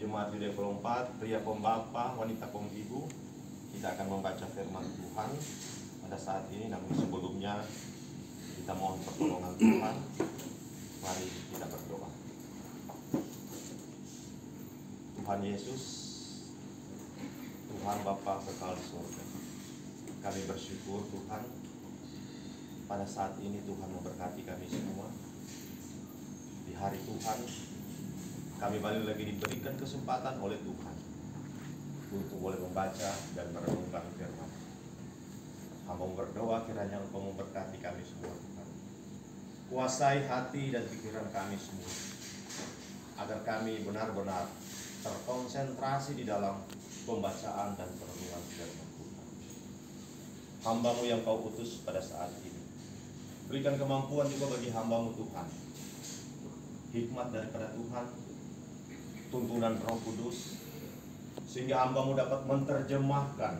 Jemaat Yuda 24, pria kaum bapa, wanita kaum ibu, kita akan membaca firman Tuhan pada saat ini. Namun sebelumnya kita mohon pertolongan Tuhan. Mari kita berdoa. Tuhan Yesus, Tuhan Bapa kekal di surga, kami bersyukur Tuhan pada saat ini Tuhan memberkati kami semua. Di hari Tuhan kami balik lagi diberikan kesempatan oleh Tuhan untuk boleh membaca dan merenungkan firman. Hamba berdoa kiranya Engkau memberkati kami semua Tuhan. Kuasai hati dan pikiran kami semua, agar kami benar-benar terkonsentrasi di dalam pembacaan dan perenungan firman Tuhan. Hamba-Mu yang Kau utus pada saat ini, berikan kemampuan juga bagi hamba-Mu Tuhan, hikmat daripada Tuhan, tuntunan Roh Kudus, sehingga hamba-Mu dapat menerjemahkan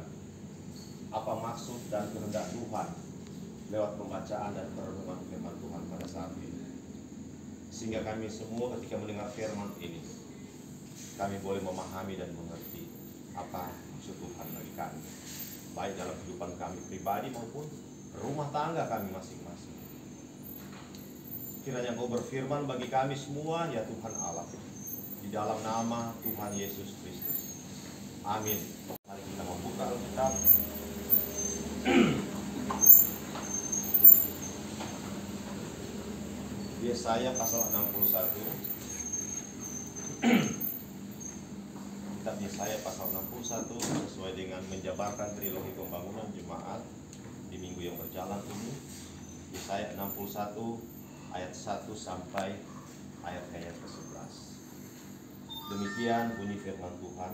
apa maksud dan kehendak Tuhan lewat pembacaan dan perenungan firman Tuhan pada saat ini. Sehingga kami semua ketika mendengar firman ini, kami boleh memahami dan mengerti apa maksud Tuhan bagi kami, baik dalam kehidupan kami pribadi maupun rumah tangga kami masing-masing. Kiranya Engkau berfirman bagi kami semua, ya Tuhan Allah, di dalam nama Tuhan Yesus Kristus. Amin. Mari kita membuka Alkitab. Yesaya pasal 61. Kitab Yesaya pasal 61 sesuai dengan menjabarkan trilogi pembangunan jemaat di minggu yang berjalan ini. Yesaya 61 ayat 1 sampai ayat ke-11. Demikian bunyi firman Tuhan.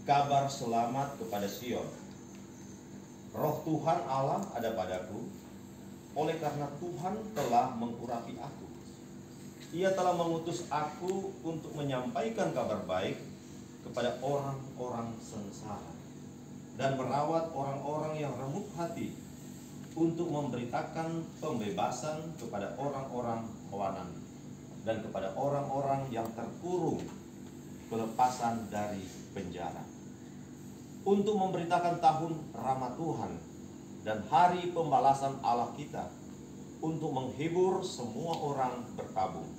Kabar selamat kepada Sion. Roh Tuhan Allah ada padaku, oleh karena Tuhan telah mengurapi aku. Ia telah mengutus aku untuk menyampaikan kabar baik kepada orang-orang sengsara dan merawat orang-orang yang remuk hati, untuk memberitakan pembebasan kepada orang-orang tawanan dan kepada orang-orang yang terkurung pelepasan dari penjara, untuk memberitakan tahun rahmat Tuhan dan hari pembalasan Allah kita, untuk menghibur semua orang berkabung,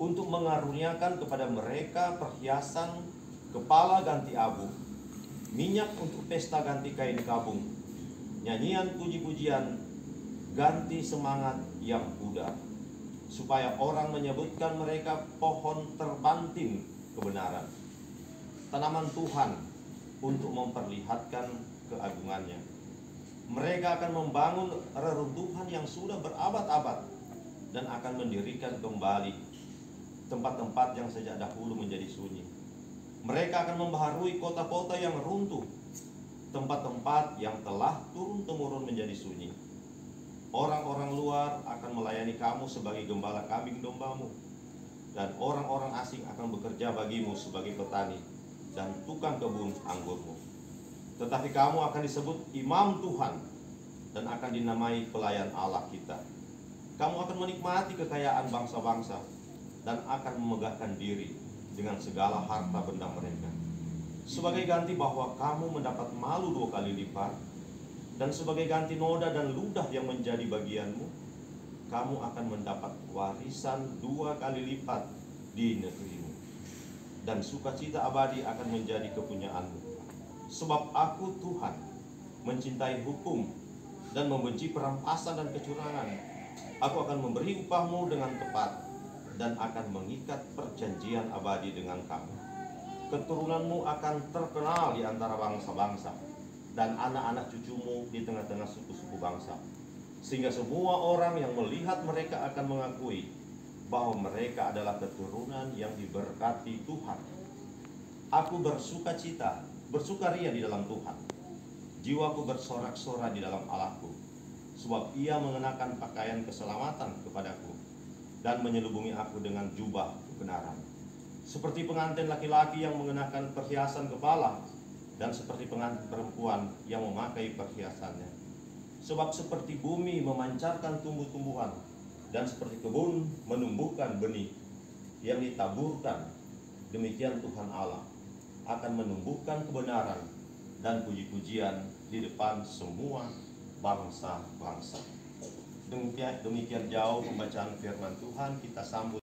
untuk mengaruniakan kepada mereka perhiasan kepala ganti abu, minyak untuk pesta ganti kain kabung, nyanyian puji-pujian ganti semangat yang pudar, supaya orang menyebutkan mereka pohon terbanting kebenaran, tanaman Tuhan untuk memperlihatkan keagungannya. Mereka akan membangun reruntuhan yang sudah berabad-abad dan akan mendirikan kembali tempat-tempat yang sejak dahulu menjadi sunyi. Mereka akan membaharui kota-kota yang runtuh, tempat-tempat yang telah turun-temurun menjadi sunyi. Orang-orang luar akan melayani kamu sebagai gembala kambing dombamu, dan orang-orang asing akan bekerja bagimu sebagai petani dan tukang kebun anggurmu. Tetapi kamu akan disebut imam Tuhan dan akan dinamai pelayan Allah kita. Kamu akan menikmati kekayaan bangsa-bangsa dan akan memegahkan diri dengan segala harta benda mereka. Sebagai ganti bahwa kamu mendapat malu 2 kali lipat, dan sebagai ganti noda dan ludah yang menjadi bagianmu, kamu akan mendapat warisan 2 kali lipat di negerimu, dan sukacita abadi akan menjadi kepunyaanmu. Sebab aku Tuhan mencintai hukum dan membenci perampasan dan kecurangan. Aku akan memberi upahmu dengan tepat dan akan mengikat perjanjian abadi dengan kamu. Keturunanmu akan terkenal di antara bangsa-bangsa, dan anak-anak cucumu di tengah-tengah suku-suku bangsa, sehingga semua orang yang melihat mereka akan mengakui bahwa mereka adalah keturunan yang diberkati Tuhan. Aku bersukacita, bersukaria di dalam Tuhan. Jiwaku bersorak-sorai di dalam Allahku, sebab Ia mengenakan pakaian keselamatan kepadaku dan menyelubungi aku dengan jubah kebenaran. Seperti pengantin laki-laki yang mengenakan perhiasan kepala, dan seperti pengantin perempuan yang memakai perhiasannya. Sebab seperti bumi memancarkan tumbuh-tumbuhan, dan seperti kebun menumbuhkan benih yang ditaburkan, demikian Tuhan Allah akan menumbuhkan kebenaran dan puji-pujian di depan semua bangsa-bangsa. Demikian jauh pembacaan firman Tuhan, kita sambut